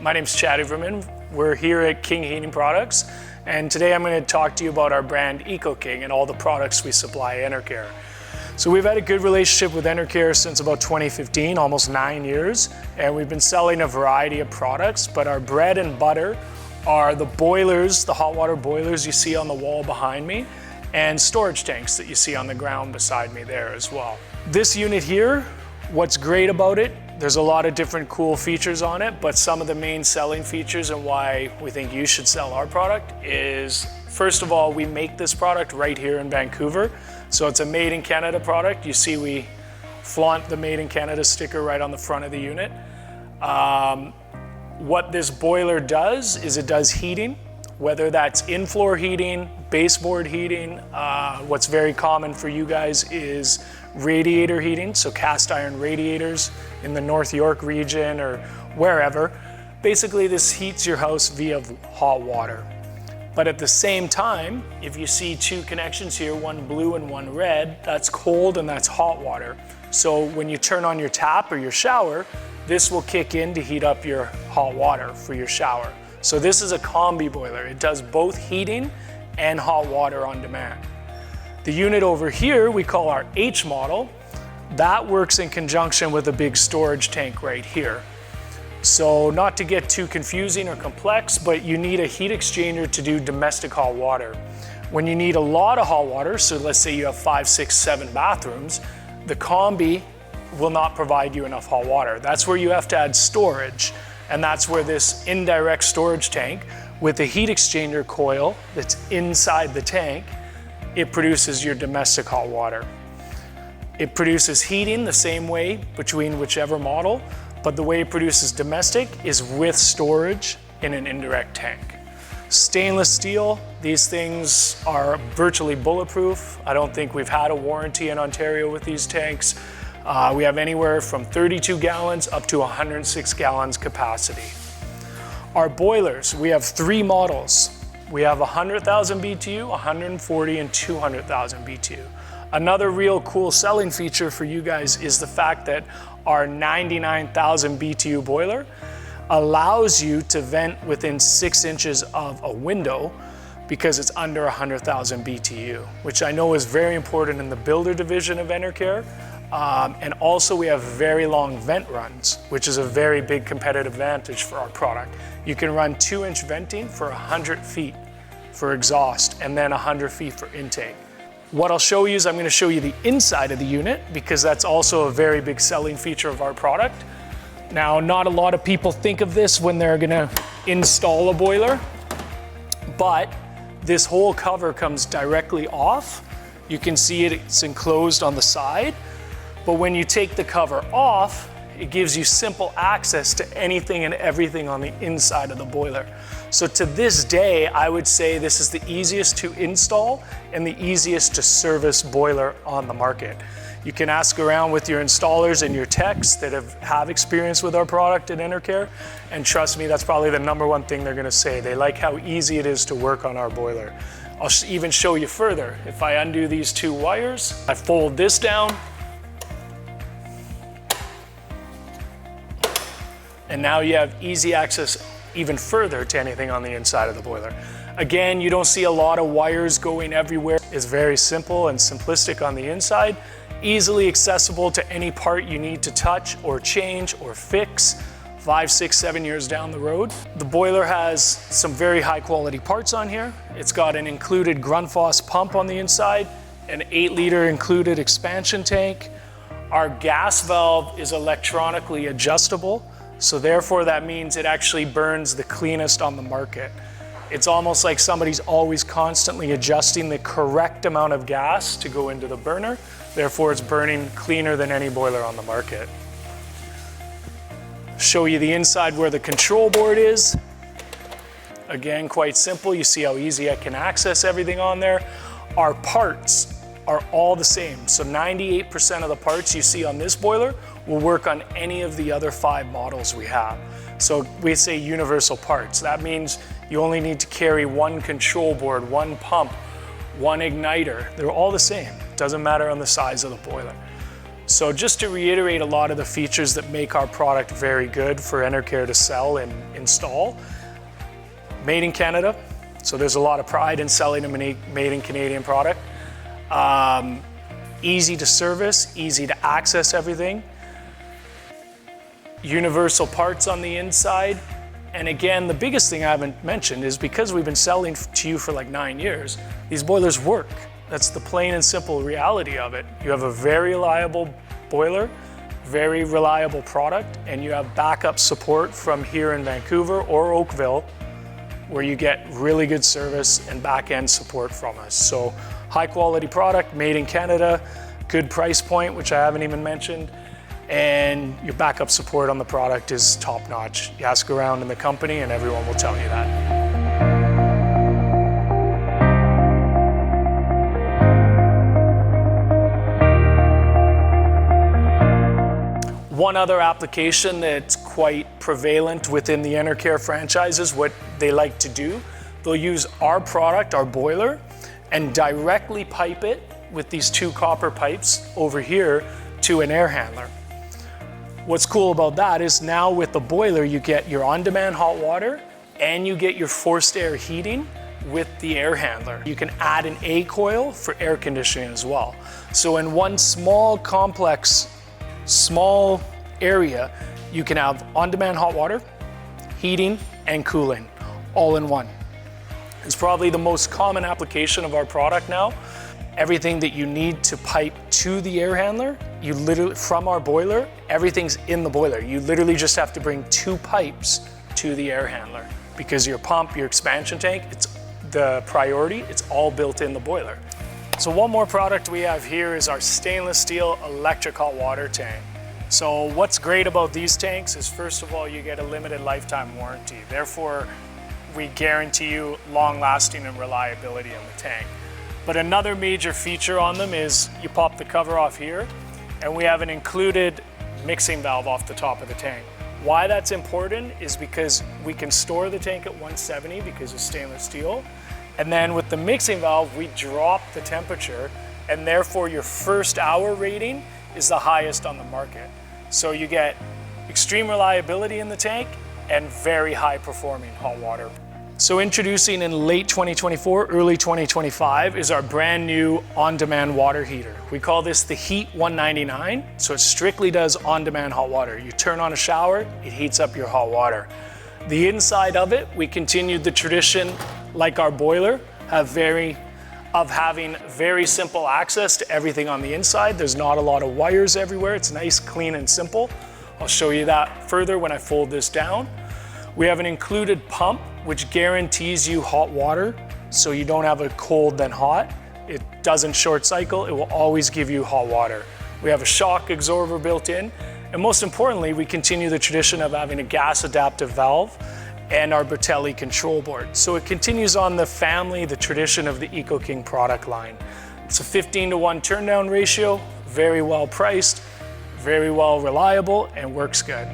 My name's Chad Iverman. We're here at King Heating Products, and today I'm going to talk to you about our brand EcoKing and all the products we supply Enercare. So we've had a good relationship with Enercare since about 2015, almost 9 years, and we've been selling a variety of products, but our bread and butter are the boilers, the hot water boilers you see on the wall behind me, and storage tanks that you see on the ground beside me there as well. This unit here, what's great about it, there's a lot of different cool features on it, but some of the main selling features and why we think you should sell our product is, first of all, we make this product right here in Vancouver. So it's a made in Canada product. You see we flaunt the made in Canada sticker right on the front of the unit. What this boiler does is it does heating, whether that's in-floor heating, baseboard heating. What's very common for you guys is radiator heating, so cast iron radiators in the North York region or wherever. Basically, this heats your house via hot water. But at the same time, if you see two connections here, one blue and one red, that's cold and that's hot water. So when you turn on your tap or your shower, this will kick in to heat up your hot water for your shower. So this is a combi boiler. It does both heating and hot water on demand. The unit over here, we call our H model. That works in conjunction with a big storage tank right here. So not to get too confusing or complex, but you need a heat exchanger to do domestic hot water. When you need a lot of hot water, so let's say you have 5, 6, 7 bathrooms, the combi will not provide you enough hot water. That's where you have to add storage. And that's where this indirect storage tank with the heat exchanger coil that's inside the tank, it produces your domestic hot water. It produces heating the same way between whichever model, but the way it produces domestic is with storage in an indirect tank. Stainless steel, these things are virtually bulletproof. I don't think we've had a warranty in Ontario with these tanks. We have anywhere from 32 gallons up to 106 gallons capacity. Our boilers, we have 3 models. We have 100,000 BTU, 140, and 200,000 BTU. Another real cool selling feature for you guys is the fact that our 99,000 BTU boiler allows you to vent within 6 inches of a window because it's under 100,000 BTU, which I know is very important in the builder division of Enercare. And also we have very long vent runs, which is a very big competitive advantage for our product. You can run 2-inch venting for 100 feet for exhaust and then 100 feet for intake. What I'll show you is I'm going to show you the inside of the unit because that's also a very big selling feature of our product. Now, not a lot of people think of this when they're going to install a boiler, but this whole cover comes directly off. You can see it's enclosed on the side. But when you take the cover off, it gives you simple access to anything and everything on the inside of the boiler. So to this day, I would say this is the easiest to install and the easiest to service boiler on the market. You can ask around with your installers and your techs that have experience with our product at Enercare, and trust me, that's probably the #1 thing they're gonna say. They like how easy it is to work on our boiler. I'll even show you further. If I undo these 2 wires, I fold this down, and now you have easy access even further to anything on the inside of the boiler. Again, you don't see a lot of wires going everywhere. It's very simple and simplistic on the inside, easily accessible to any part you need to touch or change or fix 5, 6, 7 years down the road. The boiler has some very high quality parts on here. It's got an included Grundfos pump on the inside, an 8-liter included expansion tank. Our gas valve is electronically adjustable. So therefore that means it actually burns the cleanest on the market. It's almost like somebody's always constantly adjusting the correct amount of gas to go into the burner. Therefore it's burning cleaner than any boiler on the market. Show you the inside where the control board is. Again, quite simple. You see how easy I can access everything on there. Our parts are all the same. So 98% of the parts you see on this boiler will work on any of the other 5 models we have. So we say universal parts. That means you only need to carry 1 control board, 1 pump, 1 igniter. They're all the same. Doesn't matter on the size of the boiler. So just to reiterate a lot of the features that make our product very good for Enercare to sell and install. Made in Canada, so there's a lot of pride in selling a made in Canadian product. Easy to service, easy to access everything. Universal parts on the inside. And again, the biggest thing I haven't mentioned is because we've been selling to you for like 9 years, these boilers work. That's the plain and simple reality of it. You have a very reliable boiler, very reliable product, and you have backup support from here in Vancouver or Oakville, where you get really good service and back-end support from us. So high quality product, made in Canada, good price point, which I haven't even mentioned, and your backup support on the product is top notch. You ask around in the company and everyone will tell you that. One other application that's quite prevalent within the Enercare franchises, what they like to do, they'll use our product, our boiler, and directly pipe it with these 2 copper pipes over here to an air handler. What's cool about that is now with the boiler, you get your on-demand hot water and you get your forced air heating with the air handler. You can add an A coil for air conditioning as well. So in one small complex, small area, you can have on-demand hot water, heating, and cooling all in one. It's probably the most common application of our product now. Everything that you need to pipe to the air handler, you literally, from our boiler, everything's in the boiler. You literally just have to bring 2 pipes to the air handler because your pump, your expansion tank, it's the priority, it's all built in the boiler. So one more product we have here is our stainless steel electric hot water tank. So what's great about these tanks is, first of all, you get a limited lifetime warranty. Therefore, we guarantee you long lasting and reliability in the tank. But another major feature on them is you pop the cover off here and we have an included mixing valve off the top of the tank. Why that's important is because we can store the tank at 170 because it's stainless steel. And then with the mixing valve, we drop the temperature and therefore your first hour rating is the highest on the market. So you get extreme reliability in the tank and very high performing hot water. So introducing in late 2024, early 2025 is our brand new on-demand water heater. We call this the Heat 199. So it strictly does on-demand hot water. You turn on a shower, it heats up your hot water. The inside of it, we continued the tradition like our boiler, of having very simple access to everything on the inside. There's not a lot of wires everywhere. It's nice, clean, and simple. I'll show you that further when I fold this down. We have an included pump, which guarantees you hot water, so you don't have a cold then hot. It doesn't short cycle, it will always give you hot water. We have a shock absorber built in, and most importantly, we continue the tradition of having a gas adaptive valve and our Bertelli control board. So it continues on the family, the tradition of the EcoKing product line. It's a 15-to-1 turn down ratio, very well priced, very well reliable, and works good.